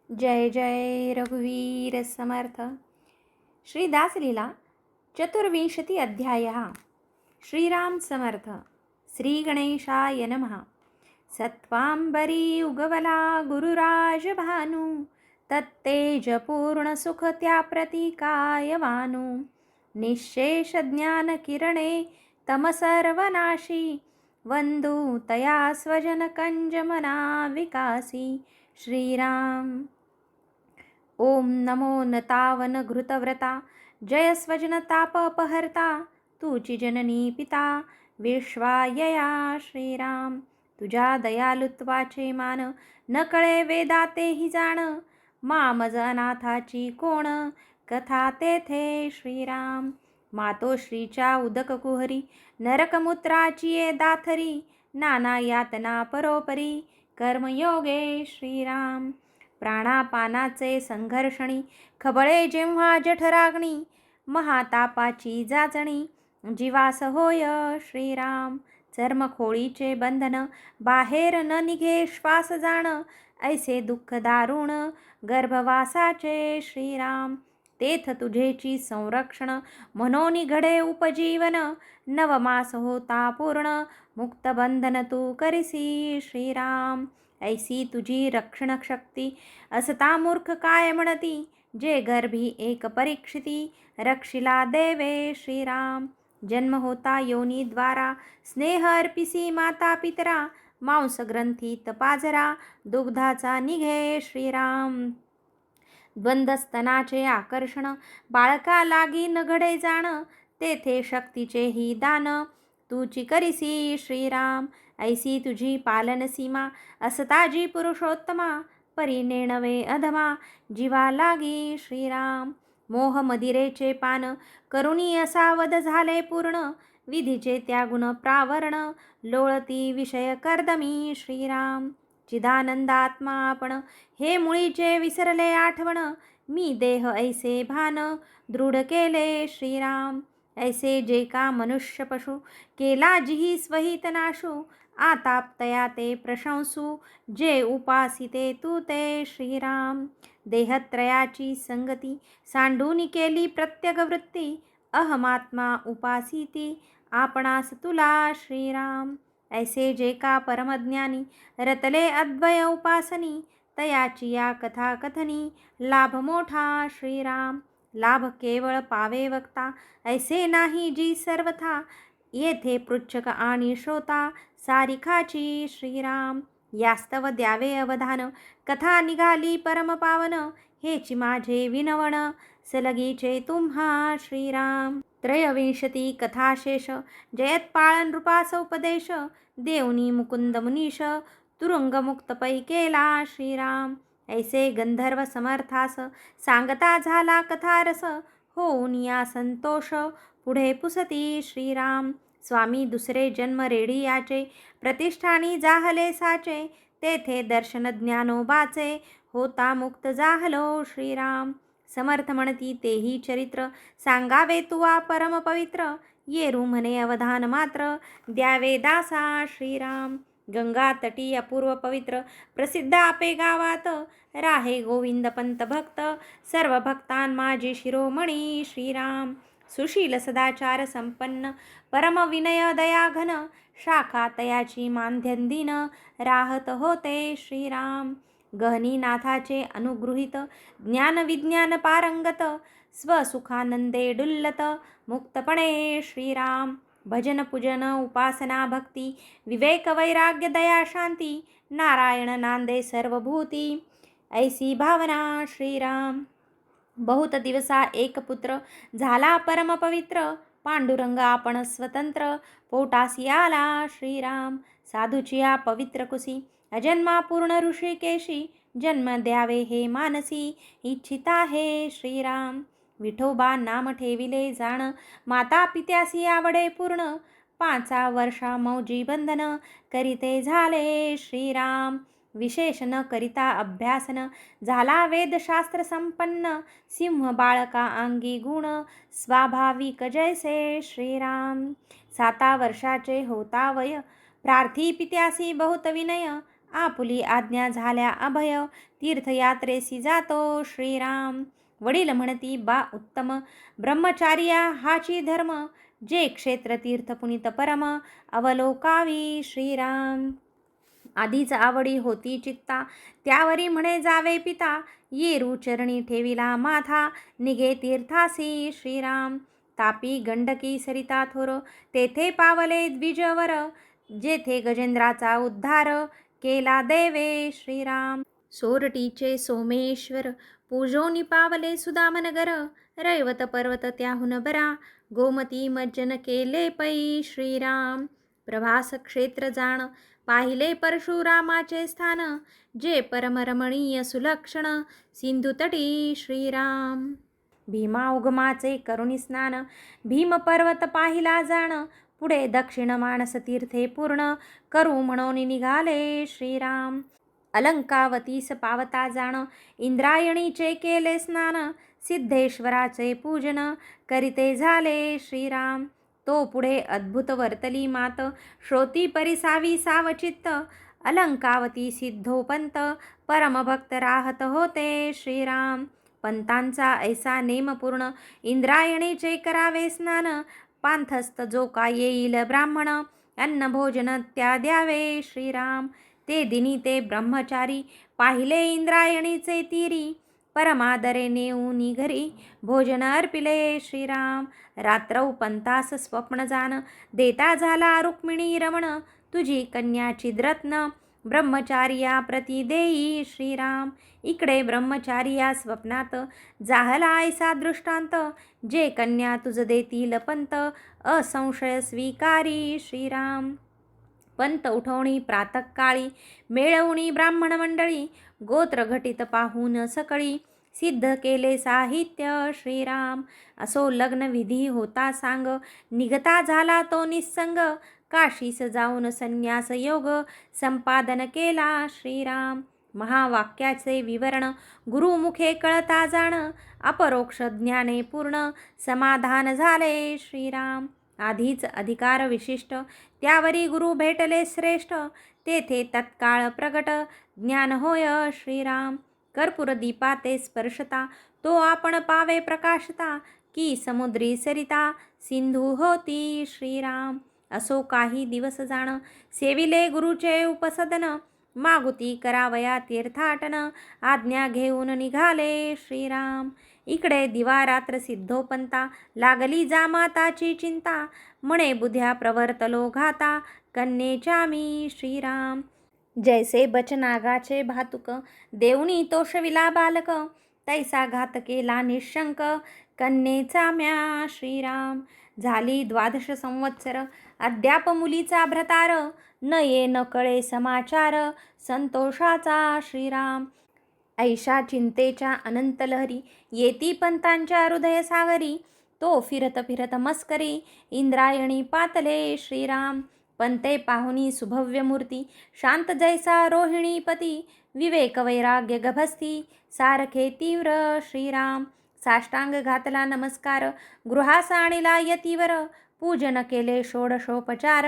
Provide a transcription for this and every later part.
जय जय रघुवीर समर्थ. श्रीदासलीला चतुर्विंशति अध्यायः. श्रीराम समर्थ. श्रीगणेशाय नमः. सत्वांबरी उगवला गुरुराज भानु, तत्तेजपूर्ण सुख त्या प्रतीकायवानु. निःशेष ज्ञान किरणे तम सर्वनाशी, वंदू तया स्वजन कंज मना विकासी. श्रीराम. ओम नमो नतावन घृतव्रता, जय स्वजनतापहर्ता. तुची जननी पिता विश्वायया. श्रीराम. तुझ्या दयालुत्वाचे मान, न कळे वेदातेही जाण. मामज अनाथाची कोण, कथा तेथे. श्रीराम. मातोश्रीच्या उदक कुहरी, नरकमूत्राची ये दाथरी. नाना यातना परोपरी, कर्मयोगे. श्रीराम. प्राणापानाचे संघर्षणी, खबळे जेव्हा जठराग्नी. महातापाची जाचणी, जीवास होय. श्रीराम. चर्मखोळीचे बंधन, बाहेर न निघे श्वास जाण. ऐसे दुःख दारुण, गर्भवासाचे. श्रीराम. तेथ तुझेची संरक्षण, म्हणून घडे उपजीवन. नवमास होता पूर्ण, मुक्त बंधन तू करिसी. श्रीराम. ऐसी तुझी रक्षण शक्ती, असता मूर्ख काय म्हणती. जे गर्भी एक परीक्षिती, रक्षिला देवे. श्रीराम. जन्म होता योनी द्वारा, स्नेह अर्पिसी माता पितरा. मांस ग्रंथीत पाझरा, दुग्धाचा निघे. श्रीराम. द्वंद्वस्तनाचे आकर्षण, बाळका लागी न घडे जाण. तेथे शक्तीचेही दान, तूची करिसी. श्रीराम. ऐसी तुझी पालन सीमा, असताजी पुरुषोत्तमा. परी नेणवे अधमा, जीवा लागी. श्रीराम. मोह मदिरेचे पान, करुणी असा वध झाले पूर्ण. विधीचे त्यागुण प्रावरण, लोळती विषय कर्दमी. श्रीराम. चिदानंदात्मा आपण, हे मुळीचे विसरले आठवण. मी देह ऐसे भान, दृढ केले. श्रीराम. ऐसे जे का मनुष्य पशु, केला जिही स्वहित नाशू. आताप्तया ते प्रशंसू, जे उपासिते तू ते. श्रीराम. देहत्रयाची संगती, सांडूनी केली प्रत्यग वृत्ती. अहमात्मा उपासिती, आपणास तुला. श्रीराम. ऐसे जे का परमज्ञानी, रतले अद्वय उपासनी. तयाची या कथा कथनी, लाभ मोठा. श्रीराम. लाभ केवळ पावे वक्ता, ऐसे नाही जी सर्वथा. येथे पृच्छक आणि श्रोता, सारिखाची. श्रीराम. यास्तव द्यावे अवधान, कथा निघाली परमपावन. हेची माझे विनवण, सलगीचे तुम्हा. श्रीराम. त्रयविंशती कथाशेष, जयत्पाळ नृपास उपदेश. देवनी मुकुंद मुनीश, तुरुंगमुक्त पै केला. श्रीराम. ऐसे गंधर्व समर्थास, सांगता झाला कथारस. होऊन या संतोष, पुढे पुसती. श्रीराम. स्वामी दुसरे जन्म रेडियाचे, प्रतिष्ठानी जाहले साचे. तेथे दर्शन ज्ञानोबाचे, होता मुक्त जाहलो. श्रीराम. समर्थ म्हणती तेही चरित्र, सांगावे तुवा परम पवित्र. येरू म्हणे अवधान मात्र, द्यावे दासा. श्रीराम. गंगा तटी अपूर्व पवित्र, प्रसिद्ध आपे गावात. राहे गोविंद पंत भक्त, सर्व भक्तान माझे शिरोमणी. श्रीराम. सुशील सदाचार संपन्न, परम विनय दयाघन. शाखा तयाची मानधन राहत होते. श्रीराम. गहनी नाथाचे अनुगृहित, ज्ञान विज्ञान पारंगत. स्वसुखानंदे डुल्लत, मुक्तपणे. श्रीराम. भजन पूजन उपासना भक्ती, विवेक वैराग्य दया शांती. नारायण नांदे सर्वभूती, ऐसी भावना. श्रीराम. बहुत दिवसा एक पुत्र, झाला परम पवित्र. पांडुरंग आपण स्वतंत्र, पोटासी आला. श्रीराम. साधूची या पवित्र कुशी, अजन्मा पूर्ण ऋषिकेशी. जन्म द्यावे हे मानसी, इच्छिता आहे. श्रीराम. विठोबा नाम ठेविले जाण, माता पित्यासी आवडे पूर्ण. 5 वर्षा मौजी बंधन, करीते झाले. श्रीराम. विशेष न करिता अभ्यासन, झाला वेदशास्त्र संपन्न. सिंह बाळका अंगी गुण, स्वाभाविक जैसे. श्रीराम. 7 वर्षाचे होता वय, प्रार्थी पित्यासी बहुत विनय. आपुली आज्ञा झाल्या अभय, तीर्थयात्रेसी जातो श्रीराम. वडील म्हणती बा उत्तम, ब्रह्मचार्या हाची धर्म, जे क्षेत्र तीर्थ पुनीत परम, अवलोकावी श्रीराम. आधीच आवडी होती चित्ता, त्यावरी म्हणे जावे पिता, येरू चरणी ठेविला माथा, निघे तीर्थासी श्रीराम. तापी गंडकी सरिता थोर, तेथे पावले द्विजवर, जेथे गजेंद्राचा उद्धार, केला देवे श्रीराम. सोरटीचे सोमेश्वर, पूजोनी पावले सुदामनगर, रैवत पर्वत त्याहून बरा, गोमती मज्जन केले पै श्रीराम. प्रभास क्षेत्र जाण, पाहिले परशुरामाचे स्थान, जे परमरमणीय सुलक्षण, सिंधुतटी श्रीराम. भीमा उगमाचे करुणी स्नान, भीम पर्वत पाहिला जाण, पुढे दक्षिण मानस तीर्थे पूर्ण, करू म्हणून निघाले श्रीराम. अलंकावतीस पावता जाण, इंद्रायणीचे केले स्नान, सिद्धेश्वराचे पूजन, करिते झाले श्रीराम. तो पुढे अद्भुत वर्तली मात, श्रोती परिसावी सावचित्त, अलंकावती सिद्धोपंत, परमभक्त राहत होते श्रीराम. पंतांचा ऐसा नेम पूर्ण, इंद्रायणीचे करावे स्नान, पांथस्थ जो का येईल ब्राह्मण, अन्न भोजन त्या द्यावे श्रीराम. ते दिनी ते ब्रह्मचारी, पाहिले इंद्रायणीचे तीरी, परमादरे नेऊनी घरी, भोजन अर्पिले श्रीराम. रात्रौ पंतास स्वप्न जाण, देता झाला रुक्मिणी रमण, तुझी कन्या छिद्रत्न, ब्रह्मचार्या प्रती देई श्रीराम. इकडे ब्रह्मचार्या स्वप्नात, जाहला ऐसा दृष्टांत, जे कन्या तुझ देतील पंत, असंशय स्वीकारी श्रीराम. पंत उठवणी प्रातःकाळी, मेळवणी ब्राह्मण मंडळी, गोत्र घटित पाहून सकळी, सिद्ध केले साहित्य श्रीराम. असो लग्न विधी होता सांग, निघता झाला तो निस्संग, काशीस जाऊन संन्यास योग, संपादन केला श्रीराम. महावाक्याचे विवरण, गुरुमुखे कळता जाण, अपरोक्ष ज्ञाने पूर्ण, समाधान झाले श्रीराम. आधीच अधिकार विशिष्ट, त्यावरी गुरु भेटले श्रेष्ठ, तेथे तत्काळ प्रगट, ज्ञान होय श्रीराम. कर्पूर दीपाते स्पर्शता, तो आपण पावे प्रकाशता, की समुद्री सरिता, सिंधू होती श्रीराम. असो काही दिवस जाण, सेविले गुरुचे उपसदन, मागुती करावया तीर्थाटन, आज्ञा घेऊन निघाले श्रीराम. इकडे दिवारात्र सिद्धोपंता, लागली जामाताची चिंता, म्हणे बुद्ध्या प्रवर्तलो घाता, कन्येच्या मी श्रीराम. जैसे बचनागाचे भातुक, देऊनी तोषविला बालक, तैसा घात केला निशंक, कन्येचा म्या श्रीराम. झाली 12 संवत्सर, अद्याप मुलीचा भ्रतार, न ये न कळे समाचार, संतोषाचा श्रीराम. ऐशा चिंतेच्या अनंत लहरी, येती पंतांच्या हृदय सागरी, तो फिरत फिरत मस्करी, इंद्रायणी पातले श्रीराम. पंते पाहुनी सुभव्य मूर्ती, शांत जैसा रोहिणीपती, विवेक वैराग्य गभस्ती, सारखे तीव्र श्रीराम. साष्टांग घातला नमस्कार, गृहास आणिला यतीवर, पूजन केले षोडशोपचार,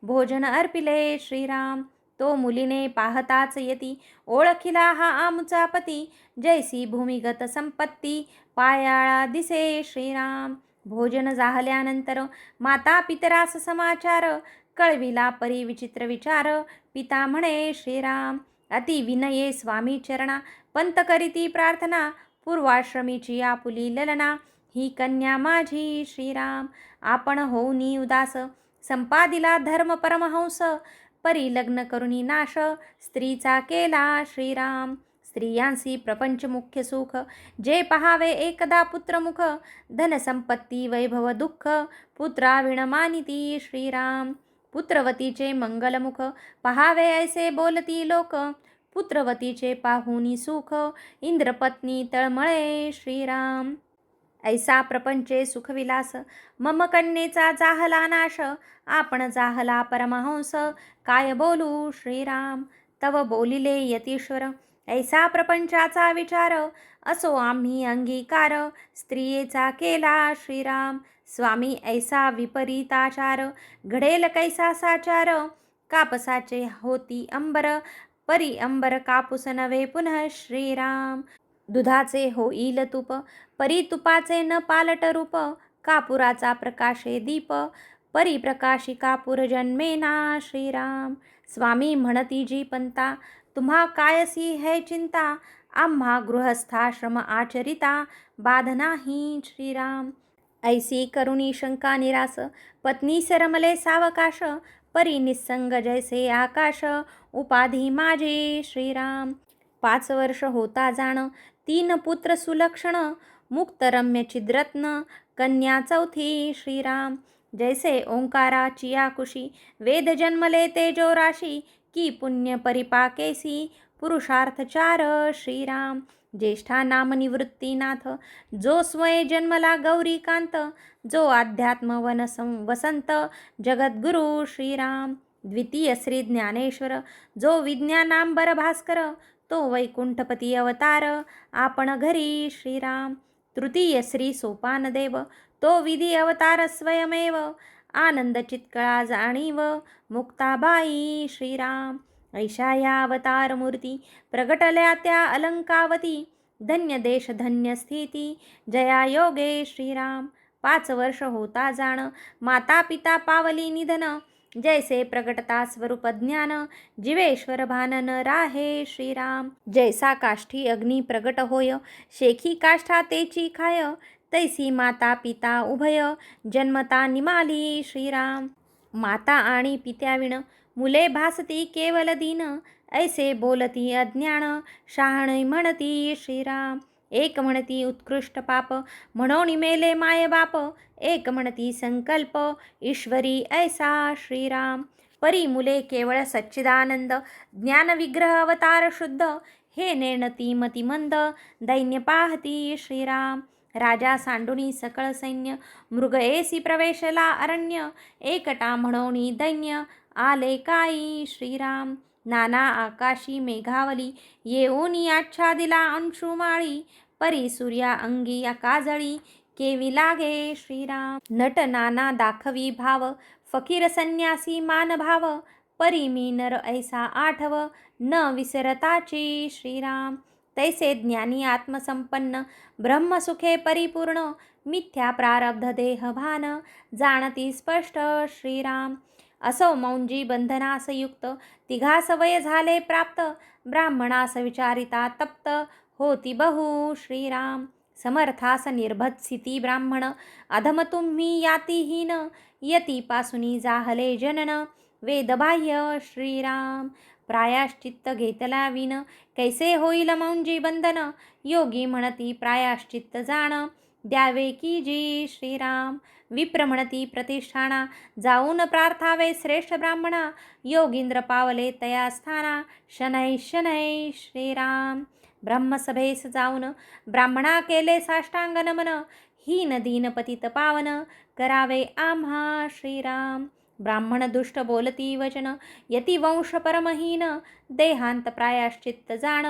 भोजन अर्पिले श्रीराम. तो मुलीने पाहताच यती, ओळखिला हा आमचा पती, जैसी भूमिगत संपत्ती, पायाळा दिसे श्रीराम. भोजन झाल्यानंतर माता पितरास समाचार, कळविला परी विचित्र विचार, पिता म्हणे श्रीराम. अति विनये स्वामी चरणा, पंत करीती प्रार्थना, पूर्वाश्रमीची आपुली ललना, ही कन्या माझी श्रीराम. आपण होऊनी उदास, संपादिला धर्म परमहंस, परी लग्न करुणी नाश, स्त्रीचा केला श्रीराम. स्त्रियांसी प्रपंच मुख्य सुख, जे पहावे एकदा पुत्रमुख, धनसंपत्ती वैभव दुःख, पुत्राविण मानिती श्रीराम. पुत्रवतीचे मंगलमुख, पहावे ऐसे बोलती लोक, पुत्रवतीचे पाहुनी सुख, इंद्रपत्नी तळमळे श्रीराम. ऐसा प्रपंचे सुखविलास, मम कन्येचा जाहला नाश, आपण जाहला परमहंस, काय बोलू श्रीराम. तव बोलिले यतीश्वर, ऐसा प्रपंचाचा विचार, असो आम्ही अंगीकार, स्त्रियेचा केला श्रीराम. स्वामी ऐसा विपरीताचार, घडेल कैसा साचार, कापसाचे होती अंबर, परी अंबर कापूस नवे पुनः श्रीराम. दुधाचे होईल तूप, परी तुपाचे न पालट रूप. कापुराचा प्रकाशे दीप, परी प्रकाशी कापूर जन्मेना श्रीराम. स्वामी म्हणती जी पंता, तुम्हा कायसी है चिंता. आम्हा गृहस्थाश्रम आचरिता, बाध नाही श्रीराम. ऐसी करुणी शंका निरास, पत्नी सरमले सावकाश. परी निसंग जैसे आकाश, उपाधी माझे श्रीराम. 5 वर्ष होता जाण, 3 पुत्र सुलक्षण. मुक्त रम्य छिद्रत्न, कन्या चौथी श्रीराम. जैसे ओंकाराची आकुशी, वेद जन्मले तेजो राशी. की पुण्य परिपाकेसी, पुरुषार्थ 4 श्रीराम. ज्येष्ठा नाम निवृत्तीनाथ, जो स्वय जन्मला गौरीकांत. जो अध्यात्म वसंत, जगद्गुरु श्रीराम. द्वितीय श्री ज्ञानेश्वर, जो विज्ञानांबर भास्कर. तो वैकुंठपती अवतार, आपण घरी श्रीराम. तृतीय श्री सोपानदेव, तो विधी अवतार स्वयमेव. आनंद चित्कळा जाणीव, मुक्ताबाई श्रीराम. ऐशा या अवतार मूर्ती, प्रगटल्या त्या अलंकावती. धन्य देश धन्य स्थिती, जया योगे श्रीराम. 5 वर्ष होता जाण, माता पिता पावली निधन. जैसे प्रगटता स्वरूप ज्ञान, जीवेश्वर भान न राहे श्रीराम. जैसा काष्ठी अग्नी प्रगट होय, शेखी काष्ठा तेची खाय. तैसी माता पिता उभय, जन्मता निमाली श्रीराम. माता आणि पित्याविण, मुले भासती केवल दीन. ऐसे बोलती अज्ञान, शहाणे म्हणती श्रीराम. एक म्हणती उत्कृष्ट पाप, म्हणून मेले माय बाप. एक म्हणती संकल्प, ईश्वरी ऐसा श्रीराम. परी मुले केवळ सच्चिदानंद, ज्ञान विग्रह अवतार शुद्ध. हे नेणती मतिमंद, दैन्य पाहती श्रीराम. राजा सांडुनी सकळ सैन्य, मृग एसी प्रवेशला अरण्य. एकटा म्हणोनी दैन्य, आले काई श्रीराम. नाना आकाशी मेघावली, येऊनी आच्छादिला अंशुमाळी. परी सूर्या अंगी या काजळी, केवी लागे श्रीराम. नट नाना दाखवी भाव, फकीर संन्यासी मानभाव. परी मी नर ऐसा आठव, न विसरताची श्रीराम. तैसे ज्ञानी आत्मसंपन्न, ब्रह्मसुखे परिपूर्ण. मिथ्या प्रारब्ध देहभान, जाणती स्पष्ट श्रीराम. असो मौंजी बंधनास युक्त, तिघास वय झाले प्राप्त. ब्राह्मणास विचारिता तप्त, होती बहु श्रीराम. समर्थास निर्भत स्थिती ब्राह्मण, अधम तुम्ही यातीहीन. यतीपासुनी जाहले जनन, वेदबाह्य श्रीराम. प्रायश्चित्त घेतला विन, कैसे होईल मौंजी बंधन. योगी म्हणती प्रायश्चित्त जाण, द्यावे की जी श्रीराम. विप्र म्हणती प्रतिष्ठाना, जाऊन प्रार्थावे श्रेष्ठ ब्राह्मणा. योगींद्र पावले तया स्थाना, शनै शनै श्रीराम. ब्रह्मसभेस जाऊन, ब्राह्मणा केले साष्टांग नमन. हीन दीन पतित पावन, करावे आम्हा श्रीराम. ब्राह्मण दुष्ट बोलती वचन, यती वंश परमहीन. देहांत प्रायश्चित्त जाण,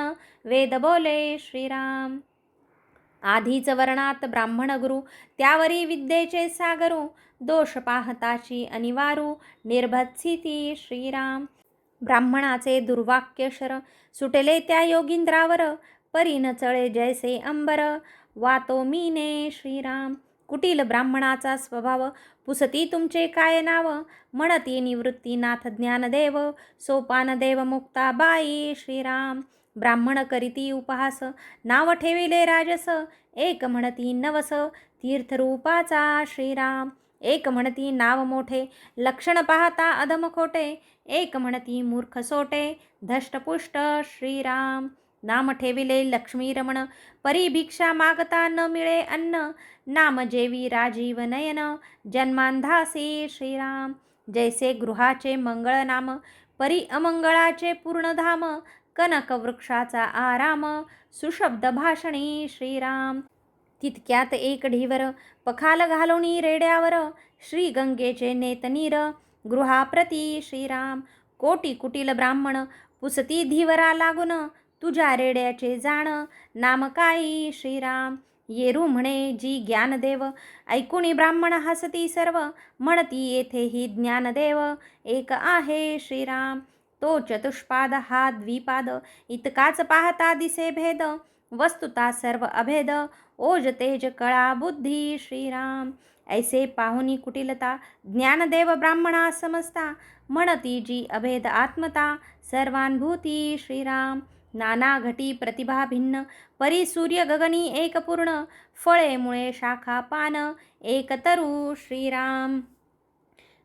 वेद बोले श्रीराम. आधीच वर्णात ब्राह्मण गुरु, त्यावरी विद्येचे सागरू. दोष पाहताची अनिवारू, निर्भत स्थिती श्रीराम. ब्राह्मणाचे दुर्वाक्य शर, सुटले त्या योगींद्रावर. परी न चळे जैसे अंबर, वातो मीने श्रीराम. कुटील ब्राह्मणाचा स्वभाव, पुसती तुमचे काय नाव. म्हणती निवृत्तीनाथ ज्ञानदेव, सोपानदेव मुक्ताबाई श्रीराम. ब्राह्मण करीती उपहास, नाव ठेविले राजस. एक म्हणती नवस, तीर्थरूपाचा श्रीराम. एक म्हणती नाव मोठे, लक्षण पाहता अधम खोटे. एक म्हणती मूर्ख सोटे, धष्टपुष्ट श्रीराम. नाम ठेविले लक्ष्मी रमण, परी भिक्षा मागता न मिळे अन्न. नाम जेवी राजीव नयन, जन्मांधासी श्रीराम. जैसे गृहाचे मंगळ नाम, परी अमंगळाचे पूर्णधाम. कनक वृक्षाचा आराम, सुशब्द भाषणी श्रीराम. तितक्यात एक ढीवर, पखाल घालुनी रेड्यावर. श्री गंगेचे नेतनीर, गृहाप्रती श्रीराम. कोटी कुटील ब्राह्मण, पुसती धीवरा लागून. तुझ्या रेड्याचे जाण, नाम काही श्रीराम. येरू म्हणे जी ज्ञानदेव, ऐकुणी ब्राह्मण हसती सर्व. म्हणती येथे ही ज्ञानदेव, एक आहे श्रीराम. तो चतुष्पाद हा द्विपाद, इतकाच पाहता दिसे भेद, वस्तुता सर्व अभेद, ओज तेज कळा बुद्धी श्रीराम. ऐसे पाहुनी कुटिलता, ज्ञानदेव ब्राह्मणा समजता, म्हणती जी अभेद आत्मता, सर्वानुभूती श्रीराम. नाना घटी प्रतिभा भिन्न, परी सूर्य गगनी एक पूर्ण, फळे मुळे शाखा पान, एक तरु श्रीराम.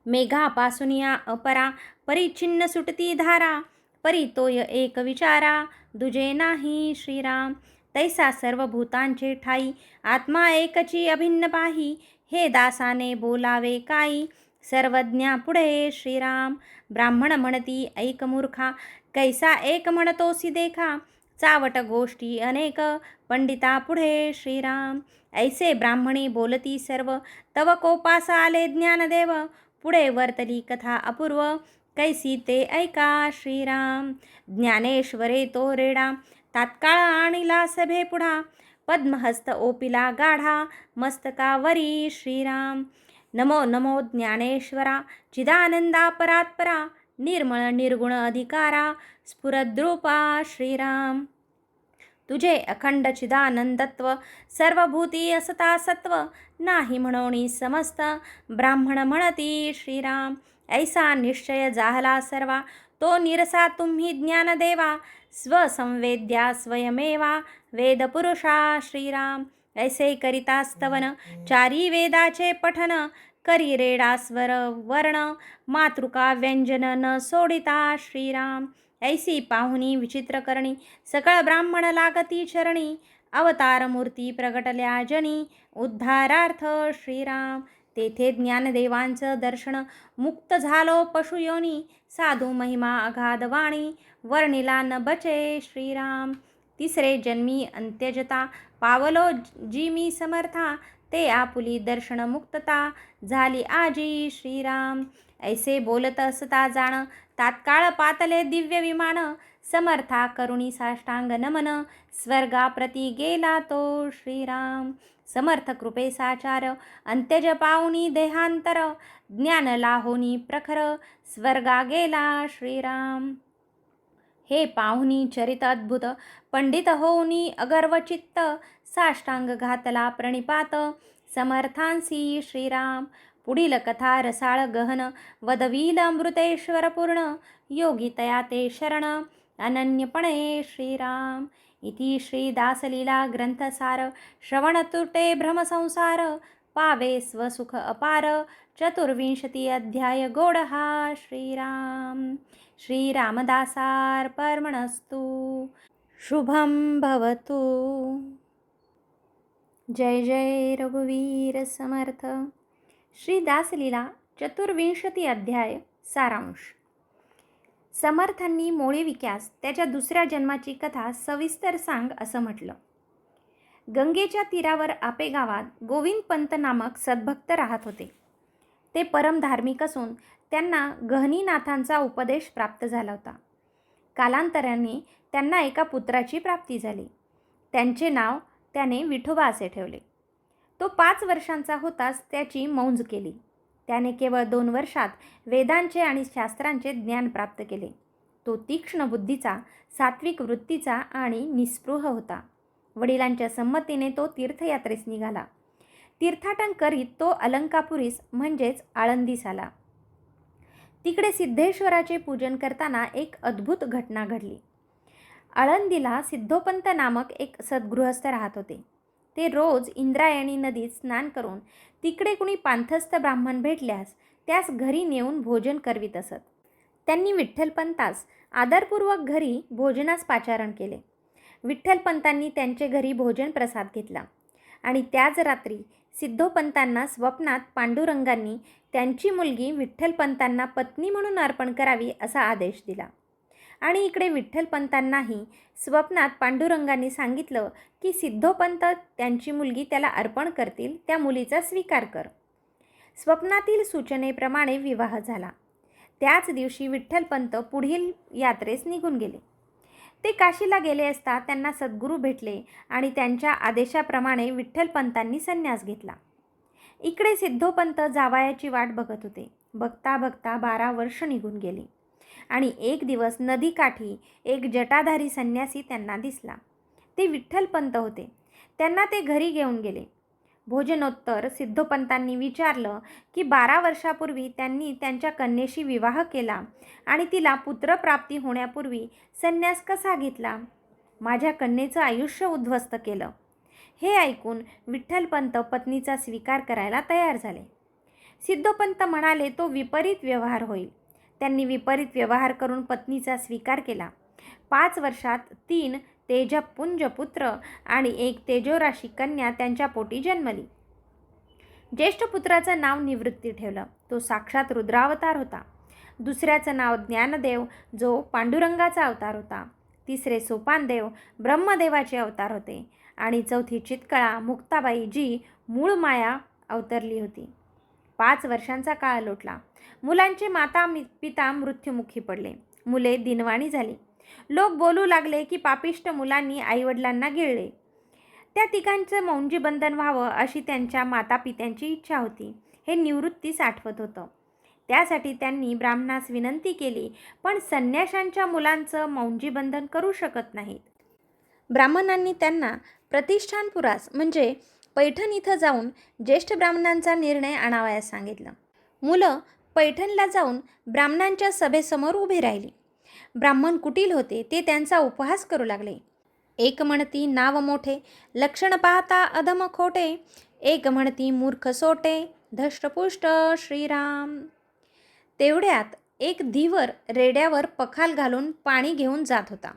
मेघापासून अपरा, परिच्छिन्न सुटती धारा, परी तोय एक विचारा, दुजे नाही श्रीराम. तैसा सर्व भूतांचे ठाई, आत्मा एकची अभिन्न पाही, हे दासाने बोलावे काई, सर्वज्ञा पुढे श्रीराम. ब्राह्मण म्हणती ऐक मूर्खा, कैसा एक म्हणतोसी देखा, चावट गोष्टी अनेक, पंडिता पुढे श्रीराम. ऐसे ब्राह्मणी बोलती सर्व, तव कोपास आले ज्ञानदेव, पुढे वर्तली कथा अपूर्व, कैसी ते ऐका श्रीराम. ज्ञानेश्वरे तो रेडा, तात्काळ आणिला सभे पुढा, पद्महस्त ओपिला गाढा, मस्तकावरी श्रीराम. नमो नमो ज्ञानेश्वरा, चिदानंदा परात्परा, निर्मळ निर्गुण अधिकारा, स्फुरद्रूपा श्रीराम. तुझे अखंड चिदानंदत्व, सर्वभूती असता सत्व, नाही म्हणोनी समस्त, ब्राह्मण म्हणती श्रीराम. ऐसा निश्चय जाहला सर्वा, तो निरसा तुम्ही ज्ञानदेवा, स्वसंवेद्या स्वयमेवा, वेदपुरुषा श्रीराम. ऐसे करिता स्तवन, चारी वेदाचे पठन, करी रेडा स्वर वर्ण, मातृका व्यंजन न सोडिता श्रीराम. ऐसी पाहुनी विचित्र करणी, सकळ ब्राह्मण लागती चरणी, अवतार मूर्ती प्रगटल्या जनी, उद्धारार्थ श्रीराम. तेथे ज्ञानदेवांचं दर्शन, मुक्त झालो पशुयोनी, साधू महिमा अगाध वाणी, वर्णिला न बचे श्रीराम. तिसरे जन्मी अंत्यजता, पावलो जी मी समर्था, ते आपुली दर्शन मुक्तता, झाली आजी श्रीराम. ऐसे बोलत असता जाण, तात्काळ पातले दिव्य विमान, समर्था करुणी साष्टांग नमन, स्वर्गाप्रती गेला तो श्रीराम. समर्थ कृपे साचार, अंत्यज पाहुनी देहांतर, ज्ञान लाहोनी प्रखर, स्वर्गा गेला श्रीराम. हे पाहुनी चरित अद्भुत, पंडित होऊनी अगर्व चित्त, साष्टांग घातला प्रणिपात, समर्थांसी श्रीराम. पुढील कथा रसाळ गहन, वदवील अमृतेश्वर पूर्ण, योगी तया ते शरण, अनन्यपणे श्रीराम. इति श्री दासलीला ग्रंथसार, श्रवण तुटे भ्रमसंसार, पावे स्वसुख अपार, 24 अध्याय गोडहा श्रीराम. श्रीरामदासार्पणमस्तु. शुभं भवतु. जय जय रघुवीर समर्थ. श्री दासलीला 24 अध्याय सारांश. समर्थांनी मोळी विक्यास त्याच्या दुसऱ्या जन्माची कथा सविस्तर सांग असं म्हटलं. गंगेच्या तीरावर आपे गावात गोविंदपंत नामक सद्भक्त राहत होते. ते परम धार्मिक असून त्यांना गहनीनाथांचा उपदेश प्राप्त झाला होता. कालांतराने त्यांना एका पुत्राची प्राप्ती झाली. त्यांचे नाव त्याने विठोबा असे ठेवले. तो 5 वर्षांचा होताच त्याची मौंज केली. त्याने केवळ 2 वर्षात वेदांचे आणि शास्त्रांचे ज्ञान प्राप्त केले. तो तीक्ष्ण बुद्धीचा, सात्विक वृत्तीचा आणि निस्पृह होता. वडिलांच्या संमतीने तो तीर्थयात्रेस निघाला. तीर्थाटन करीत तो अलंकापुरीस म्हणजेच आळंदीस आला. तिकडे सिद्धेश्वराचे पूजन करताना एक अद्भुत घटना घडली. आळंदीला सिद्धोपंत नामक एक सद्गृहस्थ राहत होते. ते रोज इंद्रायणी नदीत स्नान करून तिकडे कुणी पांथस्थ ब्राह्मण भेटल्यास त्यास घरी नेऊन भोजन करवित असत. त्यांनी विठ्ठलपंतास आदरपूर्वक घरी भोजनास पाचारण केले. विठ्ठलपंतांनी त्यांचे घरी भोजन प्रसाद घेतला आणि त्याच रात्री सिद्धोपंतांना स्वप्नात पांडुरंगांनी त्यांची मुलगी विठ्ठलपंतांना पत्नी म्हणून अर्पण करावी असा आदेश दिला. आणि इकडे विठ्ठलपंतांनाही स्वप्नात पांडुरंगांनी सांगितलं की सिद्धोपंत त्यांची मुलगी त्याला अर्पण करतील, त्या मुलीचा स्वीकार कर. स्वप्नातील सूचनेप्रमाणे विवाह झाला. त्याच दिवशी विठ्ठलपंत पुढील यात्रेस निघून गेले. ते काशीला गेले असता त्यांना सद्गुरू भेटले आणि त्यांच्या आदेशाप्रमाणे विठ्ठलपंतांनी संन्यास घेतला. इकडे सिद्धोपंत जावयाची वाट बघत होते. बघता बघता 12 वर्ष निघून गेली आणि एक दिवस नदीकाठी एक जटाधारी संन्यासी त्यांना दिसला. ते विठ्ठलपंत होते. त्यांना ते घरी घेऊन गेले. भोजनोत्तर सिद्धोपंतांनी विचारलं की 12 वर्षापूर्वी त्यांनी त्यांच्या कन्येशी विवाह केला आणि तिला पुत्रप्राप्ती होण्यापूर्वी संन्यास कसा घेतला? माझ्या कन्येचं आयुष्य उद्ध्वस्त केलं. हे ऐकून विठ्ठलपंत पत्नीचा स्वीकार करायला तयार झाले. सिद्धोपंत म्हणाले, तो विपरीत व्यवहार होईल. त्यांनी विपरीत व्यवहार करून पत्नीचा स्वीकार केला. 5 वर्षात 3 तेजपुंज पुत्र आणि 1 तेजोराशी कन्या त्यांच्या पोटी जन्मली. ज्येष्ठ पुत्राचं नाव निवृत्ती ठेवलं. तो साक्षात रुद्रावतार होता. दुसऱ्याचं नाव ज्ञानदेव, जो पांडुरंगाचा अवतार होता. तिसरे सोपानदेव ब्रह्मदेवाचे अवतार होते आणि चौथी चित्कळा मुक्ताबाई, जी मूळ माया अवतरली होती. 5 वर्षांचा काळ लोटला. मुलांचे माता पिता मृत्युमुखी पडले. मुले दिनवाणी झाली. लोक बोलू लागले की पापिष्ट मुलांनी आईवडिलांना गिळले. त्या तिघांचं मौंजी बंधन व्हावं अशी त्यांच्या मातापित्यांची इच्छा होती. हे निवृत्तीस आठवत होतं. त्यासाठी त्यांनी ब्राह्मणास विनंती केली, पण संन्याशांच्या मुलांचं मौंजी बंधन करू शकत नाहीत. ब्राह्मणांनी त्यांना प्रतिष्ठानपुरास म्हणजे पैठण इथं जाऊन ज्येष्ठ ब्राह्मणांचा निर्णय आणावयास सांगितलं. मुलं पैठणला जाऊन ब्राह्मणांच्या सभेसमोर उभी राहिली. ब्राह्मण कुटील होते. ते त्यांचा उपहास करू लागले. एक म्हणती नाव मोठे, लक्षण पाहता अधम खोटे, एक म्हणती मूर्ख सोटे, धष्टपुष्ट श्रीराम. तेवढ्यात एक धीवर रेड्यावर पखाल घालून पाणी घेऊन जात होता.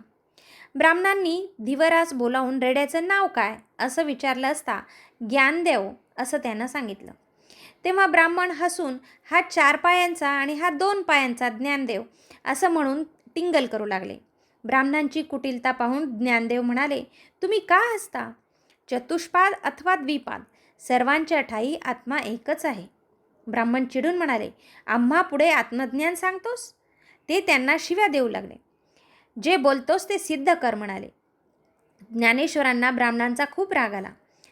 ब्राह्मणांनी धीवरास बोलावून रेड्याचं नाव काय असं विचारलं असता ज्ञानदेव असं त्यानं सांगितलं. तेव्हा ब्राह्मण हसून हा 4 पायांचा आणि हा 2 पायांचा ज्ञानदेव असं म्हणून टिंगल करू लागले. ब्राह्मणांची कुटिलता पाहून ज्ञानदेव म्हणाले, तुम्ही का हसता? चतुष्पाद अथवा द्विपाद सर्वांच्या ठाई आत्मा एकच आहे. ब्राह्मण चिडून म्हणाले, आम्हा पुढे आत्मज्ञान सांगतोस? ते त्यांना शिव्या देऊ लागले. जे बोलतोस ते सिद्ध कर म्हणाले. ज्ञानेश्वरांना ब्राह्मणांचा खूप राग आला.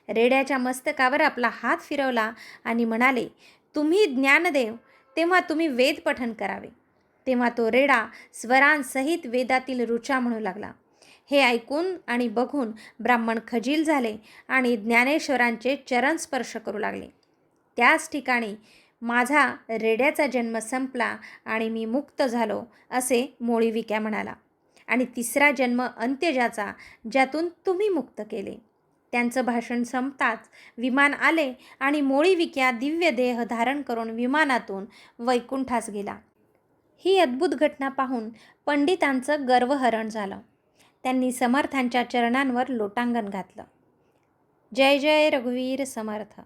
रेड्याच्या मस्तकावर आपला हात फिरवला आणि म्हणाले, तुम्ही ज्ञानदेव, तेव्हा तुम्ही वेद पठण करावे. तेव्हा तो रेडा स्वरांसहित वेदातील ऋचा म्हणू लागला. हे ऐकून आणि बघून ब्राह्मण खजील झाले आणि ज्ञानेश्वरांचे चरण स्पर्श करू लागले. त्याच ठिकाणी माझा रेड्याचा जन्म संपला आणि मी मुक्त झालो असे मोळीविक्या म्हणाला. आणि 3रा जन्म अंत्यजाचा, ज्यातून तुम्ही मुक्त केले. त्यांचं भाषण संपताच विमान आले आणि मोळीविक्या दिव्य देह धारण करून विमानातून वैकुंठास गेला. ही अद्भुत घटना पाहून पंडितांचं गर्वहरण झालं. त्यांनी समर्थांच्या चरणांवर लोटांगण घातलं. जय जय रघुवीर समर्थ.